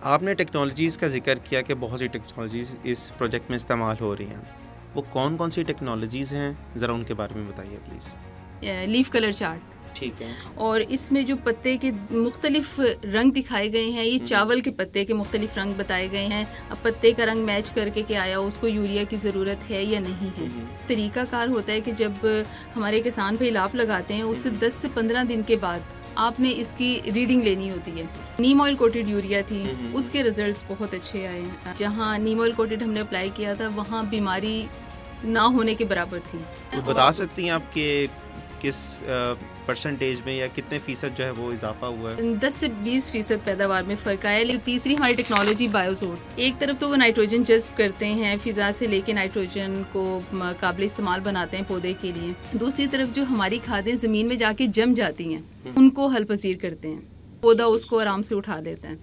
आपने टेक्नोलॉजीज़ का ज़िक्र किया कि बहुत सी टेक्नोलॉजीज़ इस प्रोजेक्ट में इस्तेमाल हो रही हैं। वो कौन-कौन सी टेक्नोलॉजीज़ हैं? ज़रा उनके बारे में बताइए प्लीज़। लीफ कलर चार्ट, ठीक है। और इसमें जो पत्ते के मुख्तलिफ रंग दिखाए गए हैं, ये चावल के पत्ते के मुख्तलिफ रंग बताए गए हैं। अब पत्ते का रंग मैच करके क्या आया, उसको यूरिया की ज़रूरत है या नहीं है। तरीक़ाकार होता है कि जब हमारे किसान पे लाभ लगाते हैं, उससे 10 से 15 दिन के बाद आपने इसकी रीडिंग लेनी होती है। नीम ऑयल कोटेड यूरिया थी, उसके रिजल्ट्स बहुत अच्छे आए हैं। जहाँ नीम ऑयल कोटेड हमने अप्लाई किया था, वहाँ बीमारी ना होने के बराबर थी। तो बता सकती हैं आप कि किस परसेंटेज में या कितने फ़ीसद जो है वो इजाफा हुआ है? 10 से 20% पैदावार में फ़र्क आया। लेकिन तीसरी हमारी टेक्नोलॉजी बायोजोन, एक तरफ तो वो नाइट्रोजन जज्ब करते हैं, फ़िज़ा से लेके नाइट्रोजन को काबिल इस्तेमाल बनाते हैं पौधे के लिए। दूसरी तरफ जो हमारी खादें ज़मीन में जाके जम जाती हैं, उनको हल पसीर करते हैं, पौधा उसको आराम से उठा लेता है।